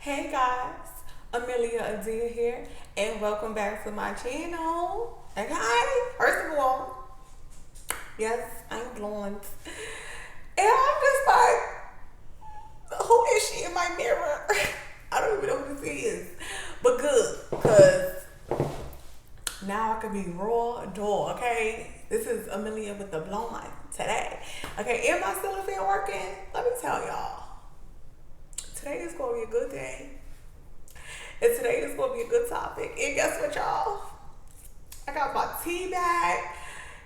Hey guys, Amelia Adia here, and welcome back to my channel. Okay, first of all, yes, I'm blonde, and I'm just like, who is she in my mirror? I don't even know who this is, but good, cause now I can be raw dog. Okay, this is Amelia with the blonde today. Okay, am I still in here working? Let me tell y'all. Today is gonna be a good day. And today is gonna be a good topic. And guess what, y'all? I got my tea bag.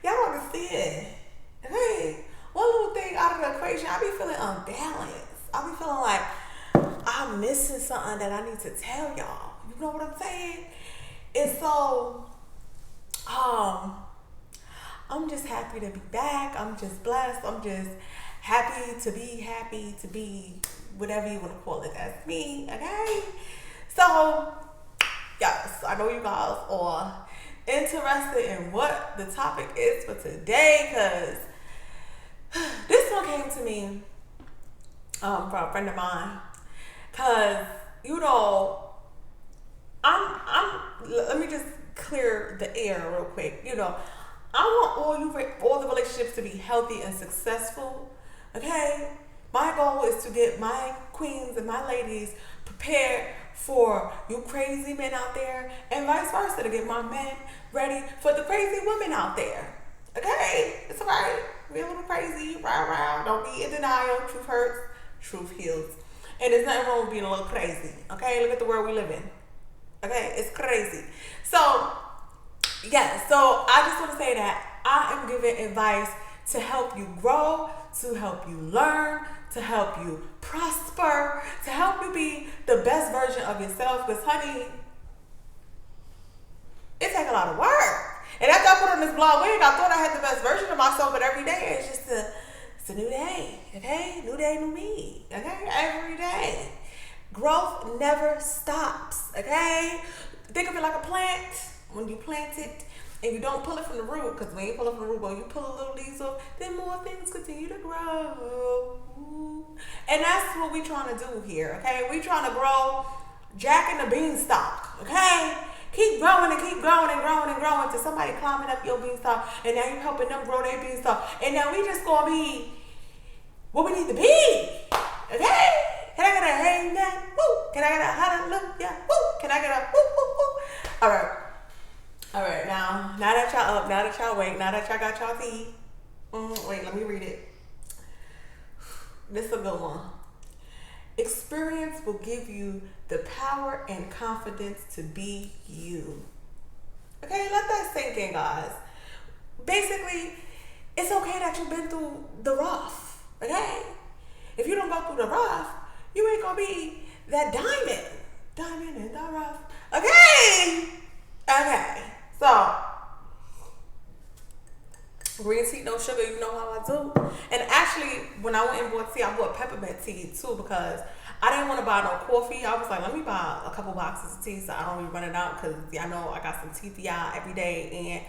Y'all understand? Hey, one little thing out of the equation, I be feeling unbalanced. I be feeling like I'm missing something that I need to tell y'all. You know what I'm saying? And so, um, I'm just happy to be back. I'm just blessed. I'm just happy to be whatever you want to call it. That's me, okay? So, yes, I know you guys are interested in what the topic is for today because this one came to me from a friend of mine because, let me just clear the air real quick. I want all the relationships to be healthy and successful. Okay, my goal is to get my queens and my ladies prepared for you crazy men out there, and vice versa, to get my men ready for the crazy women out there. Okay, it's alright. Be a little crazy, ride around. Don't be in denial. Truth hurts. Truth heals. And there's nothing wrong with being a little crazy. Okay, look at the world we live in. Okay, it's crazy. So I just want to say that I am giving advice to help you grow, to help you learn, to help you prosper, to help you be the best version of yourself. Because, honey, it takes a lot of work. And after I put on this blonde wig, I thought I had the best version of myself, but every day it's a new day, okay? New day, new me, okay? Every day. Growth never stops, okay? Think of it like a plant. When you plant it and you don't pull it from the root, because when you pull it from the root, when you pull a little leaves off, then more things continue to grow. And that's what we trying to do here, okay? We trying to grow Jack and the beanstalk, okay? Keep growing and keep growing and growing and growing until somebody climbing up your beanstalk, and now you helping them grow their beanstalk. And now we just gonna be what we need to be, okay? Can I get a amen? Woo! Can I get a hallelujah? Woo! Can I get a woo, woo, woo? All right, now that y'all up, now that y'all awake, now that y'all got y'all feet. Wait, let me read it. This is a good one. Experience will give you the power and confidence to be you. Okay, let that sink in, guys. Basically, it's okay that you've been through the rough, okay? If you don't go through the rough, you ain't gonna be that diamond in the rough, okay? Okay, so green tea, no sugar, you know how I do. And actually, when I went and bought tea, I bought peppermint tea too because I didn't want to buy no coffee. I was like, let me buy a couple boxes of tea so I don't be running out because I know I got some teeth out every day and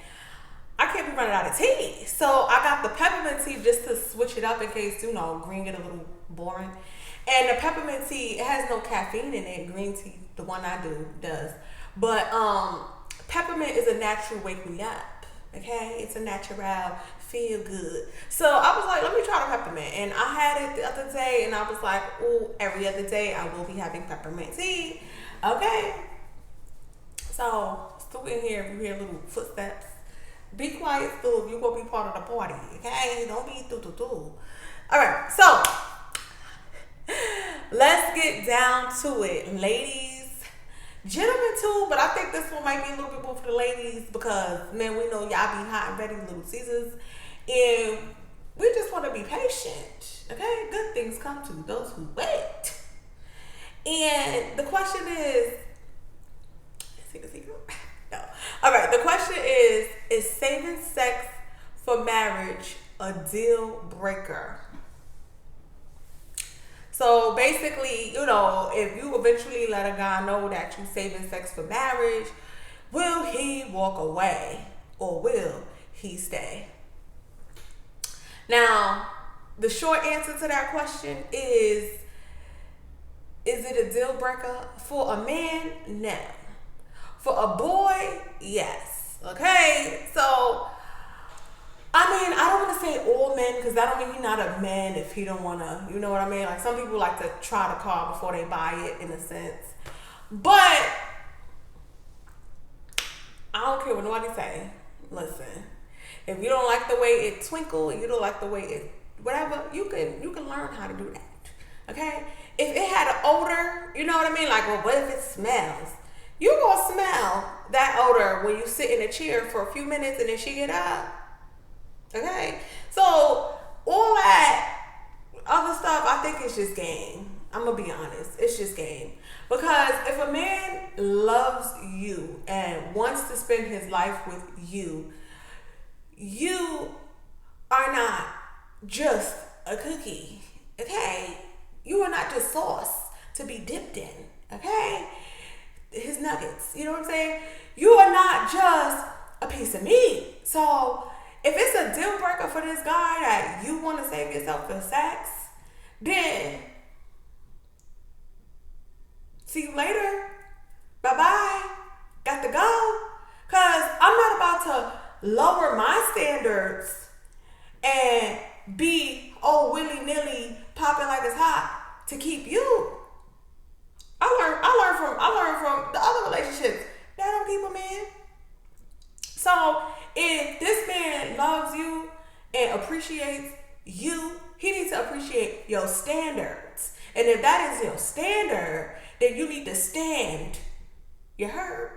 I can't be running out of tea. So I got the peppermint tea just to switch it up in case, green get a little boring. And the peppermint tea, it has no caffeine in it. Green tea, the one I do, does. But peppermint is a natural wake me up. Okay, it's a natural feel good. So I was like, let me try the peppermint, and I had it the other day, and I was like, oh, every other day I will be having peppermint tea. Okay, so still in here. If you hear little footsteps, be quiet. Still, if you gonna be part of the party. Okay, don't be do. All right, so let's get down to it, ladies. Gentlemen too, but I think this one might be a little bit more for the ladies because, man, we know y'all be hot and ready, little Caesars, and we just want to be patient, okay? Good things come to those who wait. And the question is no. All right, the question is saving sex for marriage a deal breaker? So basically, if you eventually let a guy know that you're saving sex for marriage, will he walk away or will he stay? Now, the short answer to that question is Is it a deal breaker? For a man, no. For a boy, yes. Okay? So, I mean, I don't want to say all men, because that don't mean he's not a man if he don't want to, you know what I mean? Like, some people like to try the car before they buy it, in a sense. But I don't care what nobody say. Listen, if you don't like the way it twinkle, you don't like the way it whatever, you can learn how to do that. Okay? If it had an odor, you know what I mean? Like, well, what if it smells? You gonna smell that odor when you sit in a chair for a few minutes and then she get up. Okay? So all that other stuff, I think it's just game. I'm gonna be honest. It's just game. Because if a man loves you and wants to spend his life with you, you are not just a cookie, okay? You are not just sauce to be dipped in, okay? His nuggets, you know what I'm saying? You are not just a piece of meat. So if it's a deal breaker for this guy that you want to save yourself for sex, then see you later. Bye-bye. Got to go. Because I'm not about to lower my standards and be willy-nilly popping like it's hot to keep you. I learned from the other relationships. That don't keep a man. So if this man loves you and appreciates you, he needs to appreciate your standards. And if that is your standard, then you need to stand. You heard?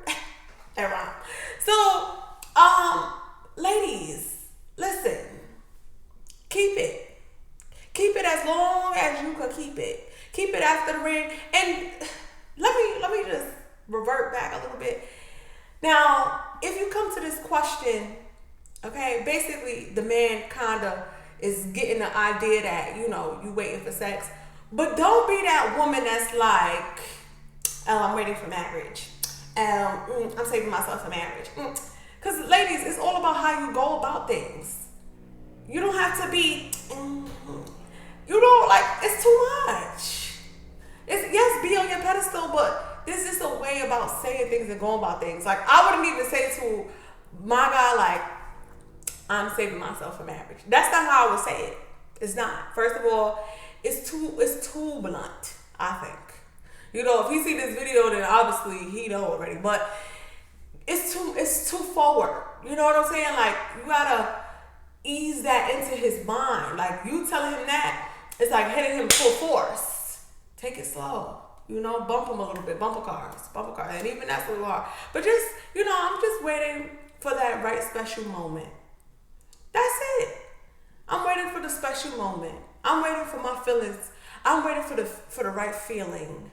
That wrong. So, ladies, listen. Keep it. Keep it as long as you can keep it. Keep it after the ring. And let me just revert back a little bit. Now, if you come to this question, okay, basically the man kind of is getting the idea that, you know, you waiting for sex. But don't be that woman that's like, I'm waiting for marriage. I'm saving myself for marriage. Because ladies, it's all about how you go about things. You don't have to be, you don't, like, it's too much. It's, yes, be on your pedestal, but this is a way about saying things and going about things. Like, I wouldn't even say to my guy, like, I'm saving myself for marriage. That's not how I would say it. It's not. First of all, it's too blunt, I think. You know, if he see this video, then obviously he know already. But it's too forward. You know what I'm saying? Like, you gotta ease that into his mind. Like, you telling him that, it's like hitting him full force. Take it slow. You know, bump him a little bit. Bumper cars. And even that's a little hard. But just, you know, I'm just waiting for that right special moment. That's it. I'm waiting for the special moment. I'm waiting for my feelings. I'm waiting for the right feeling.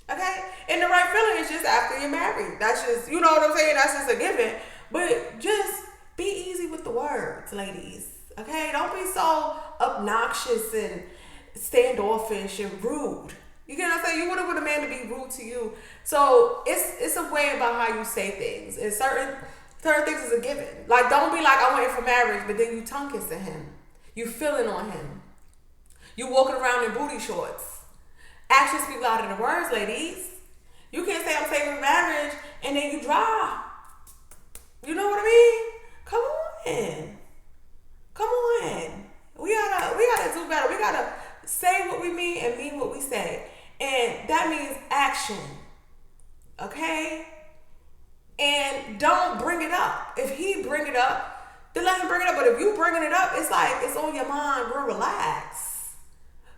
Okay? And the right feeling is just after you're married. That's just, you know what I'm saying? That's just a given. But just be easy with the words, ladies. Okay? Don't be so obnoxious and standoffish and rude. You get what I'm saying? You wouldn't want a man to be rude to you. So it's a way about how you say things. And certain things is a given. Like, don't be like, I'm waiting for marriage, but then you tongue kissing him. You feeling on him. You walking around in booty shorts. Actions speak louder than words, ladies. You can't say I'm saving marriage and then you dry. You know what I mean? Come on. Come on. We gotta do better. We gotta say what we mean and mean what we say. And that means action. Okay? And don't bring it up. If he bring it up, then let him bring it up. But if you bringing it up, it's like it's on your mind, real relaxed.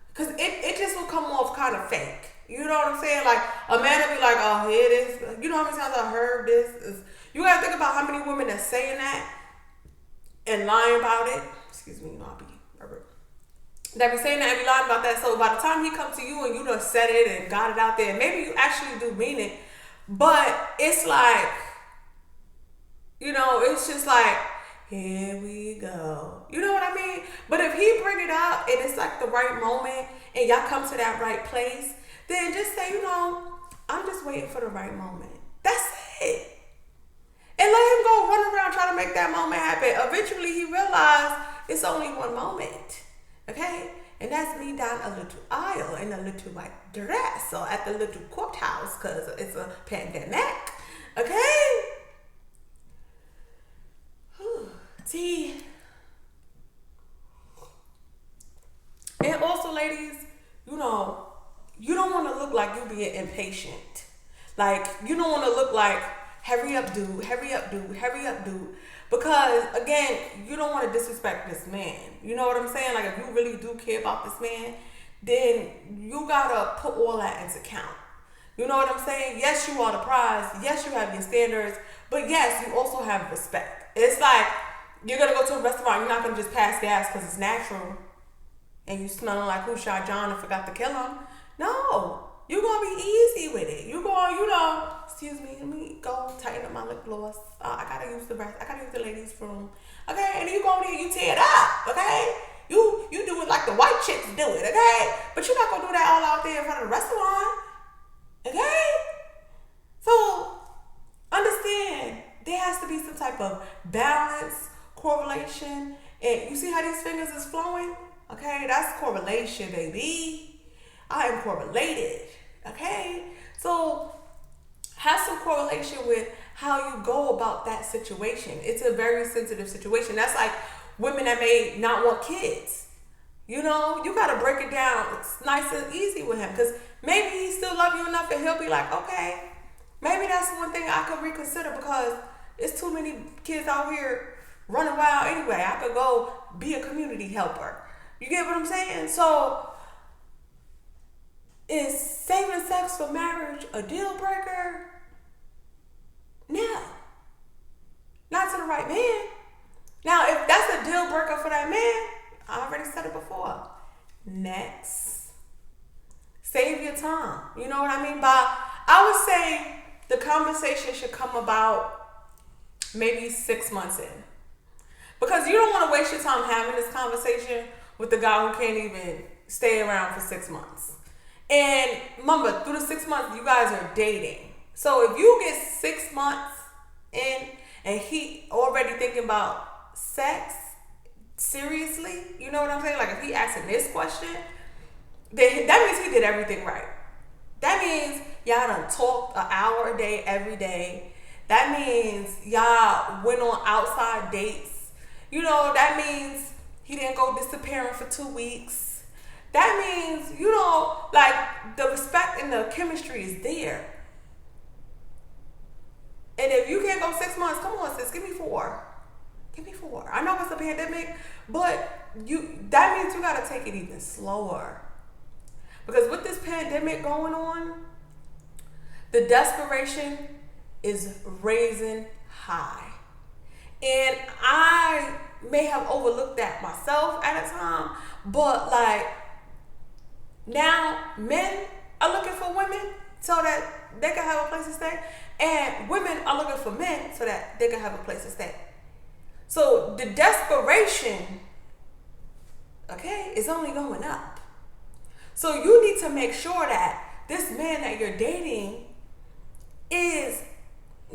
Because it just will come off kind of fake. You know what I'm saying? Like, a man will be like, oh, here it is. You know how many times I heard this? You got to think about how many women are saying that and lying about it. Excuse me, I'll be rubber. That be saying that and be lying about that. So by the time he comes to you and you done said it and got it out there, maybe you actually do mean it. But it's like, you know, it's just like, here we go. You know what I mean? But if he bring it up and it's like the right moment and y'all come to that right place, then just say, you know, I'm just waiting for the right moment. That's it. And let him go run around trying to make that moment happen. Eventually he realized it's only one moment. Okay? And that's me down a little aisle in a little white dress or at the little courthouse because it's a pandemic. Okay? See. And also, ladies, you don't want to look like you being impatient. Like, you don't want to look like, hurry up, dude, hurry up, dude, hurry up, dude. Because, again, you don't want to disrespect this man. You know what I'm saying? Like, if you really do care about this man, then you got to put all that into account. You know what I'm saying? Yes, you are the prize. Yes, you have your standards. But, yes, you also have respect. It's like, you're going to go to a restaurant. You're not going to just pass gas because it's natural. And you smelling like who shot John and forgot to kill him. No. You're going to be easy with it. You're going, excuse me, let me go tighten up my lip gloss. I got to use the rest. I got to use the ladies' room. Okay? And you go in there, you tear it up. Okay? You do it like the white chicks do it. Okay? But you're not going to do that all out there in front of the restaurant. Okay? So, understand, there has to be some type of balance, correlation. And you see how these fingers is flowing? Okay? That's correlation, baby. I am correlated. Okay? So, have some correlation with how you go about that situation. It's a very sensitive situation. That's like women that may not want kids. You got to break it down. It's nice and easy with him because maybe he still love you enough and he'll be like, okay, maybe that's one thing I could reconsider because it's too many kids out here running wild anyway. I could go be a community helper. You get what I'm saying? So, is saving sex for marriage a deal breaker? No. Not to the right man. Now, if that's a deal breaker for that man, I already said it before. Next. Save your time. You know what I mean? I would say the conversation should come about maybe 6 months in. Because you don't want to waste your time having this conversation with the guy who can't even stay around for 6 months. And remember, through the 6 months, you guys are dating. So if you get 6 months in and he already thinking about sex seriously, you know what I'm saying? Like if he asking this question, then that means he did everything right. That means y'all done talked an hour a day every day. That means y'all went on outside dates. That means he didn't go disappearing for 2 weeks. That means, like the respect and the chemistry is there. And if you can't go 6 months, come on, sis, give me 4. Give me 4. I know it's a pandemic, but that means you gotta take it even slower. Because with this pandemic going on, the desperation is raising high. And I may have overlooked that myself at a time, but like now men are looking for women so that they can have a place to stay, and women are looking for men so that they can have a place to stay. So the desperation, okay, is only going up. So you need to make sure that this man that you're dating is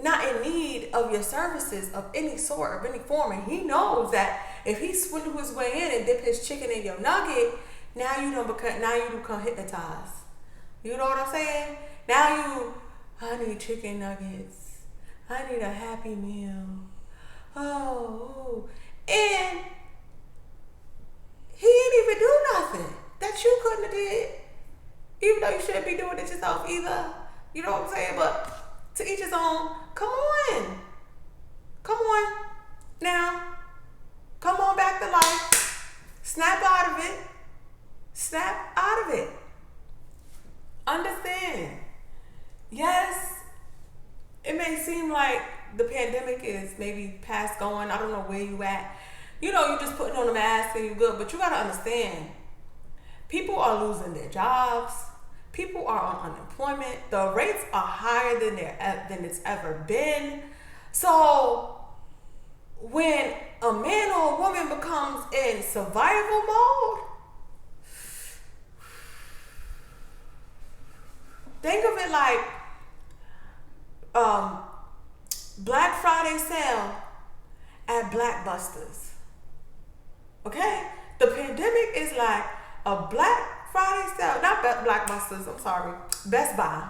not in need of your services of any sort, of any form. And he knows that if he swindle his way in and dip his chicken in your nugget, now you become hypnotized. You know what I'm saying? Now I need chicken nuggets. I need a Happy Meal. Oh. And he didn't even do nothing that you couldn't have did. Even though you shouldn't be doing it yourself either. You know what I'm saying? But to each his own. Come on. Come on. Now. Come on back to life. Snap out of it. Snap out of it. Understand. Yes, it may seem like the pandemic is maybe past going. I don't know where you at. You just putting on a mask and you good. But you got to understand. People are losing their jobs. People are on unemployment. The rates are higher than it's ever been. So when a man or a woman becomes in survival mode, think of it like Black Friday sale at Blockbusters. Okay? The pandemic is like a Black Friday sale, not Blockbusters, I'm sorry, Best Buy.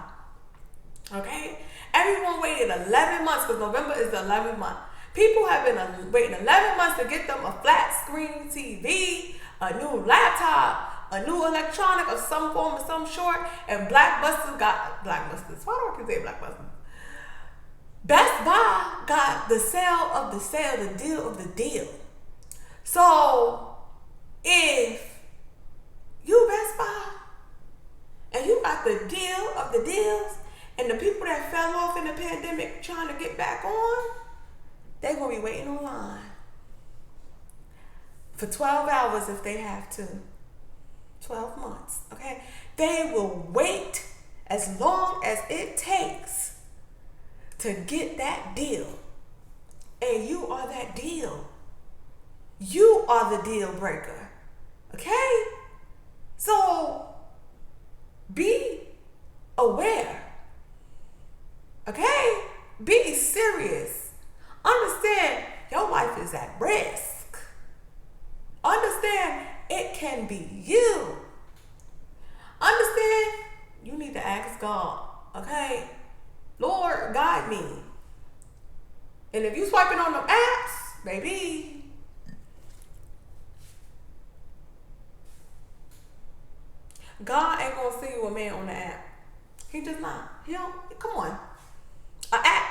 Okay? Everyone waited 11 months because November is the 11th month. People have been waiting 11 months to get them a flat screen TV, a new laptop, a new electronic of some form of some sort, and Blockbusters got Blockbusters. Why do I keep saying Blockbusters? Best Buy got the sale of the sale, the deal of the deal. So if you Best Buy and you got the deal of the deals, and the people that fell off in the pandemic trying to get back on, they're going to be waiting online for 12 hours if they have to. 12 months, okay? They will wait as long as it takes to get that deal. And you are that deal. You are the deal breaker, okay? So be aware. Okay? Be serious. Understand your life is at risk. Understand it can be you. Understand you need to ask God. Okay? Lord, guide me. And if you swiping on them apps, baby, God ain't gonna see you a man on the app. He just not. He don't. Come on. An app.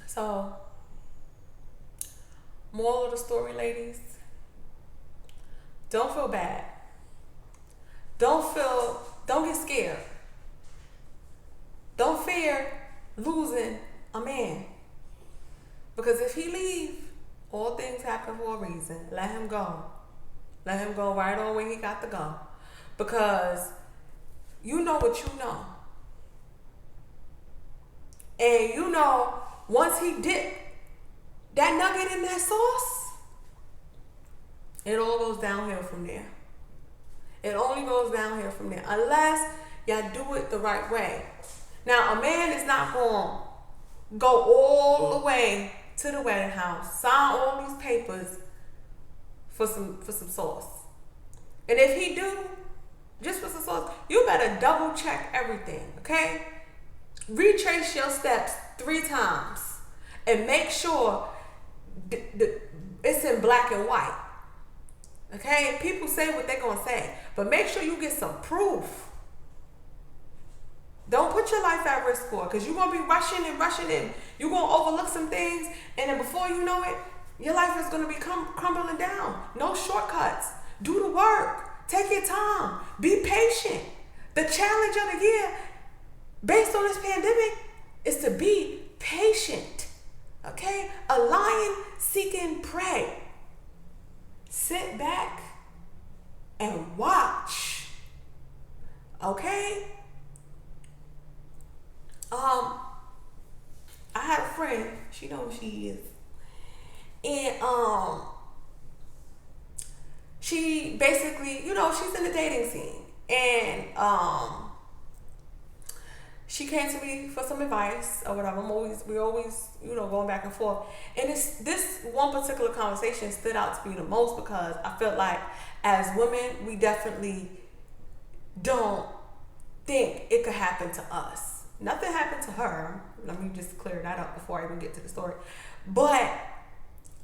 So, moral of the story, ladies, don't feel bad. Don't get scared. Don't fear losing a man. Because if he leave, all things happen for a reason. Let him go. Let him go right on where he got to go. Because you know what you know. And you know, once he dipped that nugget in that sauce, it all goes downhill from there. It only goes downhill from there. Unless y'all do it the right way. Now, a man is not going to go all the way to the wedding house, sign all these papers for some sauce. And if he do, just for some sauce, you better double check everything, okay? Retrace your steps 3 times and make sure it's in black and white. Okay? People say what they're going to say, but make sure you get some proof. Don't put your life at risk for it, because you're going to be rushing and you're going to overlook some things, and then before you know it, your life is going to be crumbling down. No shortcuts. Do the work. Take your time. Be patient. The challenge of the year, based on this pandemic, is to be patient. Okay? A lion seeking prey. Sit back and watch. Okay? I had a friend, she knows who she is. And she basically, she's in the dating scene. And she came to me for some advice or whatever. We always, going back and forth. And this one particular conversation stood out to me the most because I felt like as women, we definitely don't think it could happen to us. Nothing happened to her. Let me just clear that up before I even get to the story. But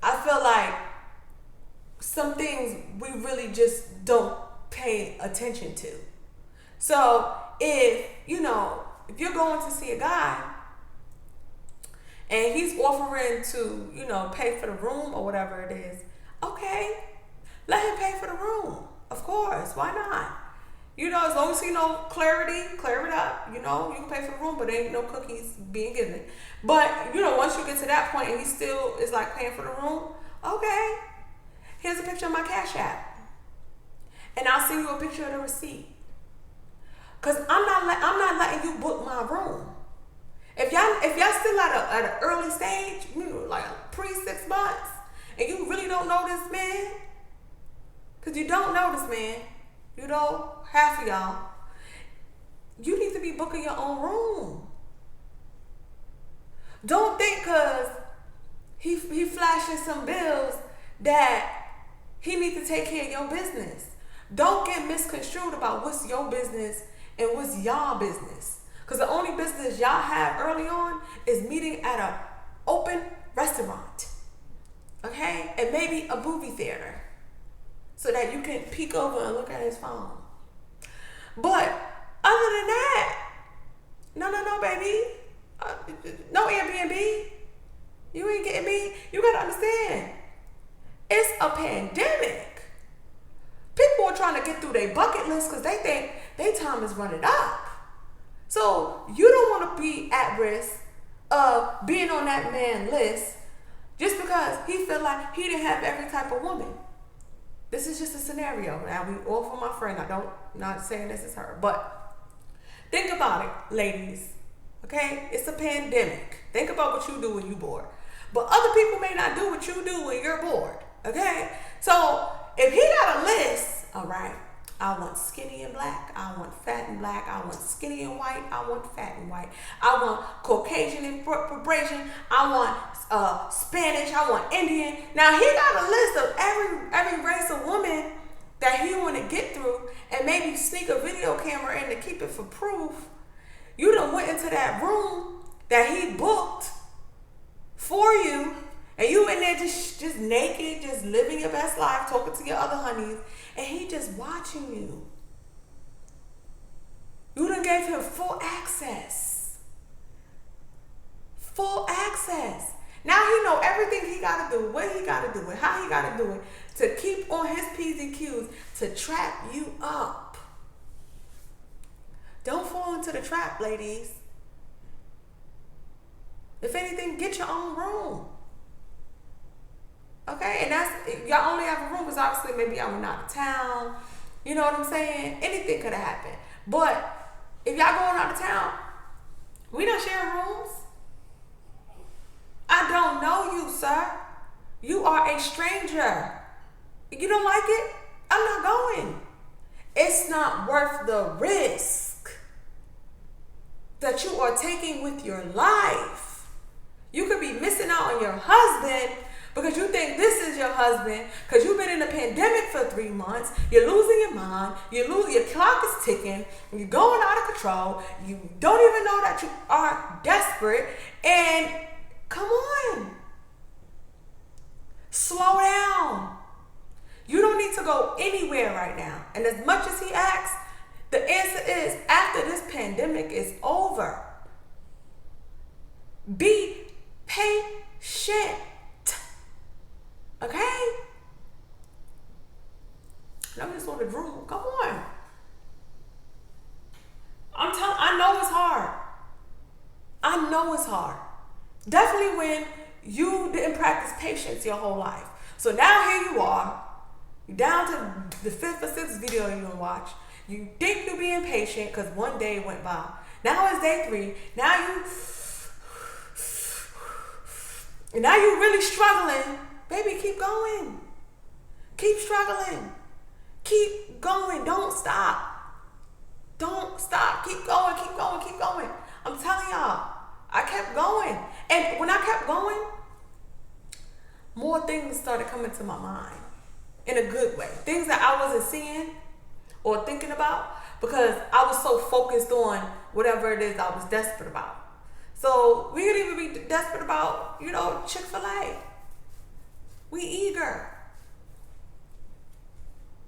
I feel like some things we really just don't pay attention to. So if you're going to see a guy and he's offering to, pay for the room or whatever it is, okay, let him pay for the room. Of course, why not? As long as he know clarity, clear it up. You can pay for the room, but there ain't no cookies being given. But, once you get to that point and he still is like paying for the room, okay, here's a picture of my Cash App. And I'll send you a picture of the receipt. Because I'm not letting you book my room. If y'all still at an early stage, like pre-6 months, and you really don't know this man, because you don't know this man, half of y'all, you need to be booking your own room. Don't think because he flashing some bills that he needs to take care of your business. Don't get misconstrued about what's your business and what's y'all business. Because the only business y'all have early on is meeting at an open restaurant. Okay? And maybe a movie theater. So that you can peek over and look at his phone. But other than that, no, baby. No Airbnb. You ain't getting me. You gotta understand. It's a pandemic. People are trying to get through their bucket list because they think their time is running up. So you don't want to be at risk of being on that man list just because he feel like he didn't have every type of woman. This is just a scenario. Now, we all for my friend. Not saying this is her, but think about it, ladies. Okay, it's a pandemic. Think about what you do when you bored. But other people may not do what you do when you're bored. Okay, so if he got a list, all right. I want skinny and black. I want fat and black. I want skinny and white. I want fat and white. I want Caucasian and Brazilian. I want Spanish. I want Indian. Now he got a list of every race of woman that he want to get through, and maybe sneak a video camera in to keep it for proof. You done went into that room that he booked for you, and you in there just naked, just living your best life, talking to your other honeys, and he just watching you. You done gave him full access. Full access. Now he know everything he got to do, what he got to do it, how he got to do it, to keep on his P's and Q's, to trap you up. Don't fall into the trap, ladies. If anything, get your own room. Okay, and that's, y'all only have a room because obviously maybe y'all went out of town. You know what I'm saying? Anything could have happened. But if y'all going out of town, we not sharing rooms. I don't know you, sir. You are a stranger. You don't like it? I'm not going. It's not worth the risk that you are taking with your life. You could be missing out on your husband because you think this is your husband, because you've been in a pandemic for 3 months, you're losing your mind, your clock is ticking, you're going out of control, you don't even know that you are desperate, and come on. Slow down. You don't need to go anywhere right now. And as much as he asks, the answer is, after this pandemic is over, be patient. Okay? Let me just order the room. Come on. I know it's hard. I know it's hard. Definitely when you didn't practice patience your whole life. So now here you are. You're down to the 5th or 6th video you're gonna watch. You think you're being patient because one day went by. Now it's day 3. Now you really struggling. Baby, keep going. Keep struggling. Keep going. Don't stop. Don't stop. Keep going, keep going, keep going. I'm telling y'all, I kept going. And when I kept going, more things started coming to my mind in a good way. Things that I wasn't seeing or thinking about because I was so focused on whatever it is I was desperate about. So we could even be desperate about, Chick-fil-A. We eager.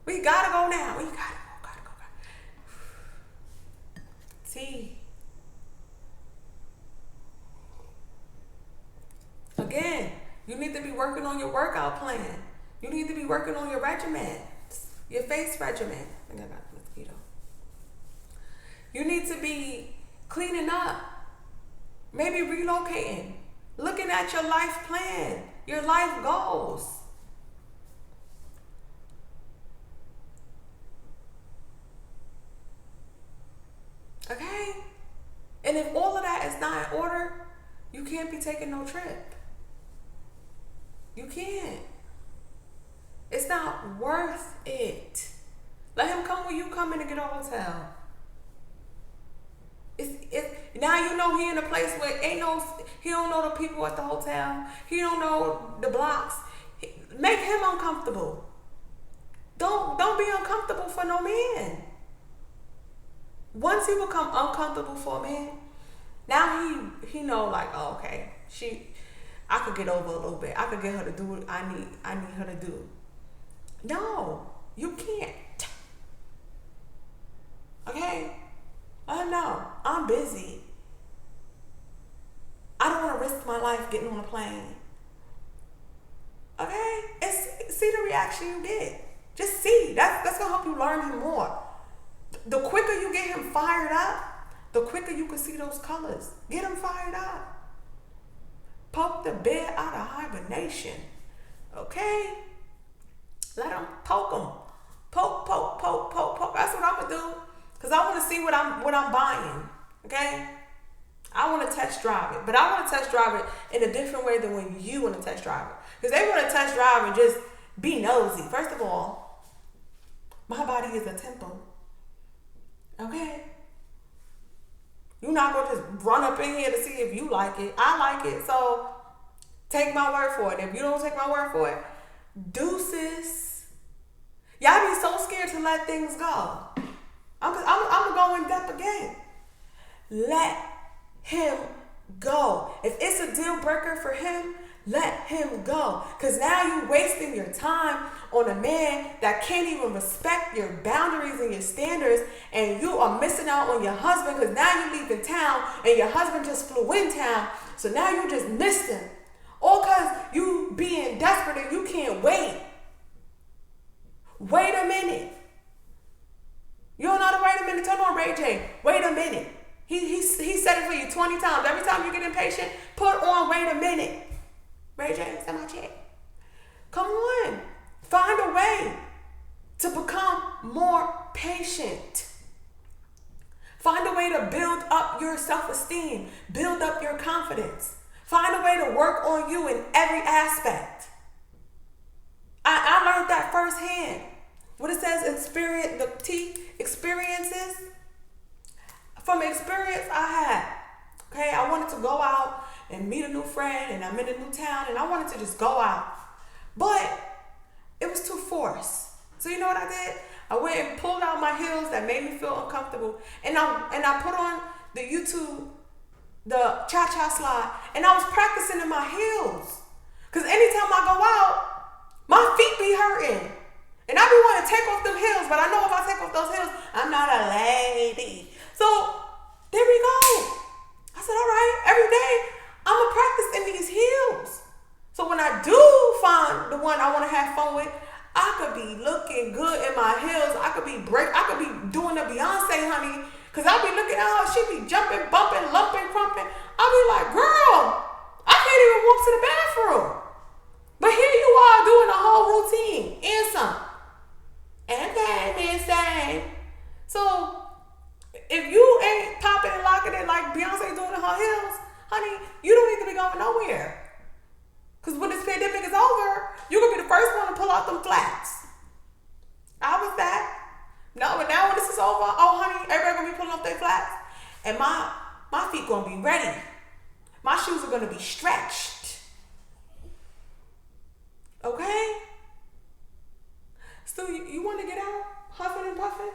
We gotta go now. We gotta go. See. Again, you need to be working on your workout plan. You need to be working on your regimen, your face regimen. I think I got a mosquito. You need to be cleaning up, maybe relocating, looking at your life plan, your life goals. Okay? And if all of that is not in order, you can't be taking no trip. You can't. It's not worth it. Let him come when you come in and get a hotel. It's now you know he in a place where he don't know the people at the hotel. He don't know the blocks. Make him uncomfortable. Don't be uncomfortable for no man. Once he become uncomfortable for a man, now he know like, oh, okay, I could get over a little bit. I could get her to do what I need her to do. No, you can't. Okay? No, I'm busy. I don't want to risk my life getting on a plane. Okay? See the reaction you get. Just see. That's gonna help you learn him more. The quicker you get him fired up, the quicker you can see those colors. Get him fired up. Poke the bear out of hibernation. Okay? Let him poke him. Poke. That's what I'm gonna do. Cause I want to see what I'm buying. Okay? I want to test drive it, but I want to test drive it in a different way than when you want to test drive it. Because they want to test drive and just be nosy. First of all, my body is a temple. Okay? You're not going to just run up in here to see if you like it. I like it, so take my word for it. If you don't take my word for it, deuces. Y'all be so scared to let things go. I'm going to go in depth again. Let him go. If it's a deal breaker for him, let him go. Because now you're wasting your time on a man that can't even respect your boundaries and your standards, and you are missing out on your husband because now you leave in town and your husband just flew in town. So now you just missed him. All because you being desperate and you can't wait. Wait a minute. You don't know how to wait a minute. Turn on Ray J. Wait a minute. He said it for you 20 times. Every time you get impatient, put on wait a minute. Ray J, send my check. Come on. Find a way to become more patient. Find a way to build up your self-esteem. Build up your confidence. Find a way to work on you in every aspect. I learned that firsthand. What it says, experiences. From experience I had. Okay, I wanted to go out and meet a new friend, and I'm in a new town, and I wanted to just go out. But it was too forced. So you know what I did? I went and pulled out my heels that made me feel uncomfortable, and I put on the YouTube, the cha-cha slide, and I was practicing in my heels. Because anytime I go out, my feet be hurting. And I be wanting to take off them heels, but I know if I take off those heels, I'm not a lady. So there we go. I said, all right, every day I'm going to practice in these heels. So when I do find the one I want to have fun with, I could be looking good in my heels. I could be doing the Beyonce, honey. Because I be looking at her, she be jumping, bumping, lumping, crumping. I be like, girl, I can't even walk to the bathroom. But here you are doing a whole routine and some. And then insane. So if you ain't popping and locking it like Beyonce doing in her heels, honey, you don't need to be going nowhere. Because when this pandemic is over, you're going to be the first one to pull out them flats. I was that. No, but now when this is over, oh honey, everybody going to be pulling off their flats. And my feet going to be ready. My shoes are going to be stretched. Okay? So you want to get out, huffing and puffing?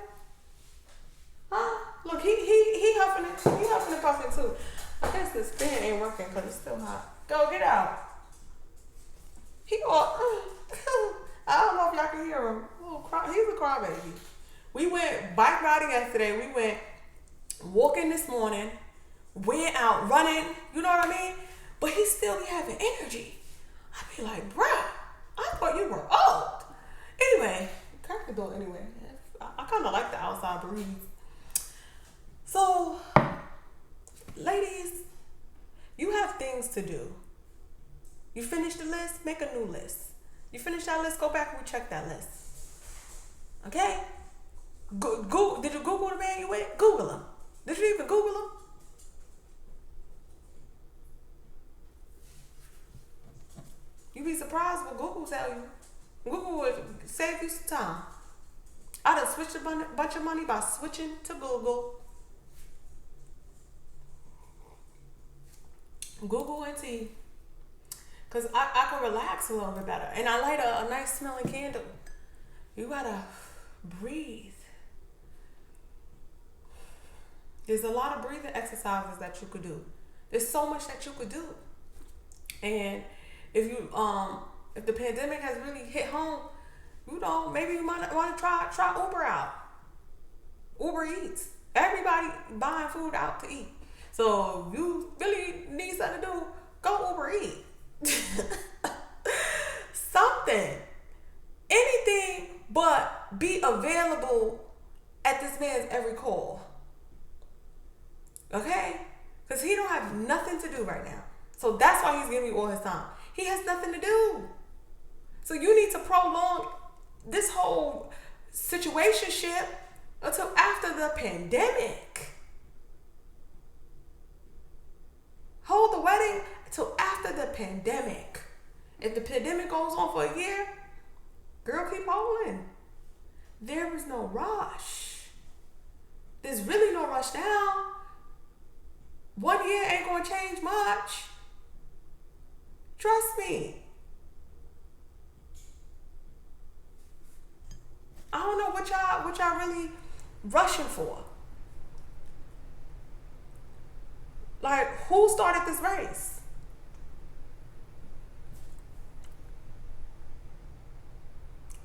Huh? Look, he huffing and puffing too. I guess this fan ain't working because it's still hot. Go get out. He all, I don't know if y'all can hear him. He's a crybaby. We went bike riding yesterday. We went walking this morning. Went out running. You know what I mean? But he still be having energy. I be like, bruh, I thought you were old. Anyway, crack the door anyway. I kind of like the outside breeze. So, ladies, you have things to do. You finish the list, make a new list. You finish that list, go back and recheck that list. Okay? Did you Google the man you with? Google him. Did you even Google him? You'd be surprised what Google tell you. Google would save you some time. I done switched a bunch of money by switching to Google and tea. Because I can relax a little bit better. And I light a nice smelling candle. You gotta breathe. There's a lot of breathing exercises that you could do. There's so much that you could do. And if you if the pandemic has really hit home, you know, maybe you might want to try Uber out. Uber Eats. Everybody buying food out to eat. So if you really need something to do, go Uber Eat. Something. Anything but be available at this man's every call. Okay? Because he don't have nothing to do right now. So that's why he's giving you all his time. He has nothing to do. So you need to prolong this whole situationship until after the pandemic. Hold the wedding until after the pandemic. If the pandemic goes on for a year, girl, keep holding. There is no rush. There's really no rush now. 1 year ain't gonna change much. Trust me. I don't know what y'all really rushing for. Like, who started this race?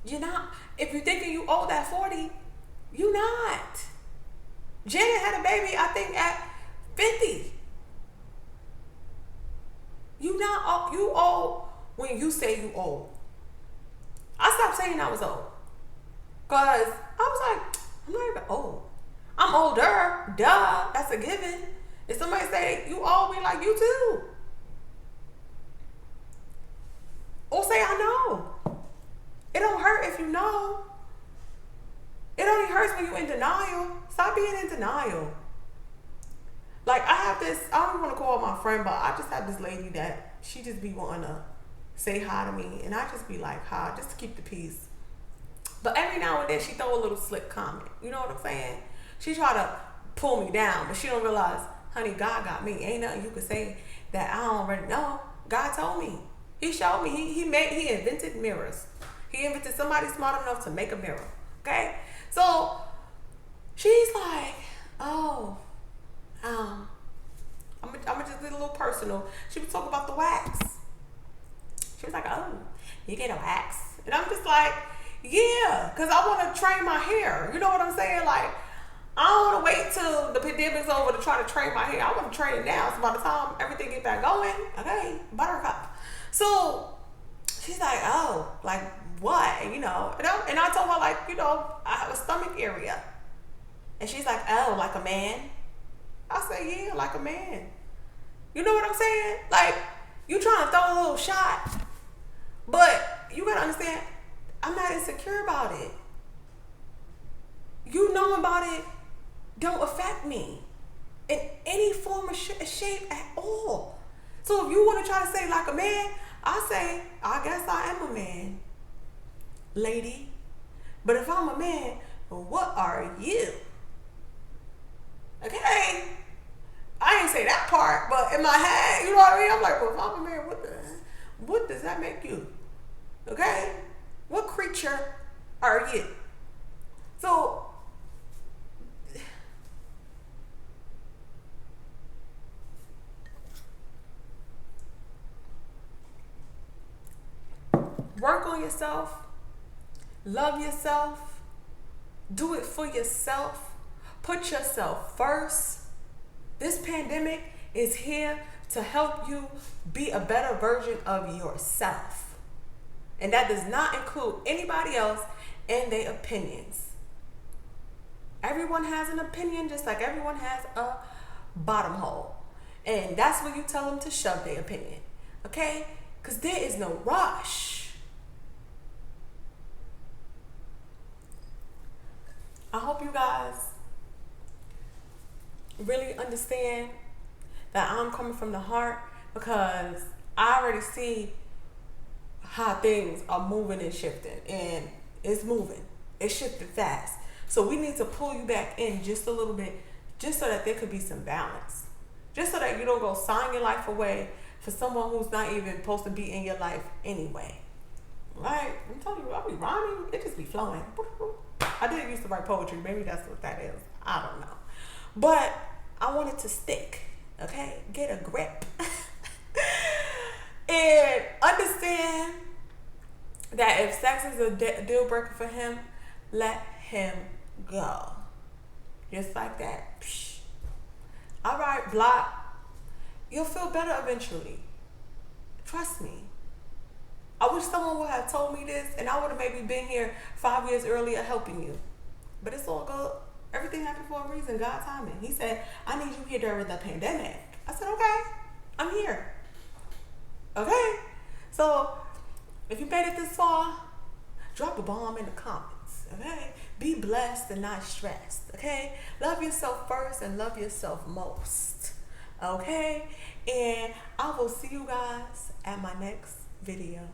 You're not. If you're thinking you old at 40, you not. Janet had a baby, I think, at 50. You not. You old when you say you old. I stopped saying I was old. Because I was like, I'm not even old. I'm older. Duh. That's a given. If somebody say you old, be like, you too. Or say I know. It don't hurt if you know. It only hurts when you're in denial. Stop being in denial. Like, I have this, I don't even want to call her my friend, but I just have this lady that she just be wanting to say hi to me. And I just be like, hi, just to keep the peace. But every now and then she throw a little slick comment. You know what I'm saying? She try to pull me down, but she don't realize, honey, God got me. Ain't nothing you could say that I don't already know. God told me. He showed me. He invented mirrors. He invented somebody smart enough to make a mirror. Okay? So she's like, oh, I'm gonna just get a little personal. She was talking about the wax. She was like, oh, you get a wax? And I'm just like, yeah, because I want to train my hair. You know what I'm saying? Like, I don't want to wait till the pandemic's over to try to train my hair. I want to train it now. So by the time everything get back going, okay, buttercup. So she's like, oh, like what? You know, and I told her, like, you know, I have a stomach area. And she's like, oh, like a man? I said, yeah, like a man. You know what I'm saying? Like, you trying to throw a little shot, but you gotta understand, I'm not insecure about it. You knowing about it don't affect me in any form or shape at all. So if you want to try to say like a man, I say, I guess I am a man, lady. But if I'm a man, what are you? Okay? I ain't say that part, but in my head, you know what I mean? I'm like, well, if I'm a man, what does that make you? Okay? What creature are you? So, work on yourself. Love yourself. Do it for yourself. Put yourself first. This pandemic is here to help you be a better version of yourself. And that does not include anybody else and their opinions. Everyone has an opinion, just like everyone has a bottom hole. And that's where you tell them to shove their opinion. Okay? Because there is no rush. I hope you guys really understand that I'm coming from the heart, because I already see how things are moving and shifting, and it's moving. It shifted fast. So we need to pull you back in just a little bit, just so that there could be some balance. Just so that you don't go sign your life away for someone who's not even supposed to be in your life anyway. Right? I'm telling you, I'll be rhyming. It just be flowing. I didn't used to write poetry. Maybe that's what that is. I don't know. But I want it to stick. Okay? Get a grip. And understand that if sex is a deal breaker for him, let him go. Just like that. Psh. All right, block. You'll feel better eventually. Trust me. I wish someone would have told me this, and I would have maybe been here 5 years earlier helping you. But it's all good. Everything happened for a reason. God timing. He said, I need you here during the pandemic. I said, okay, I'm here. Okay? So, if you made it this far, drop a bomb in the comments. Okay? Be blessed and not stressed. Okay? Love yourself first and love yourself most. Okay? And I will see you guys at my next video.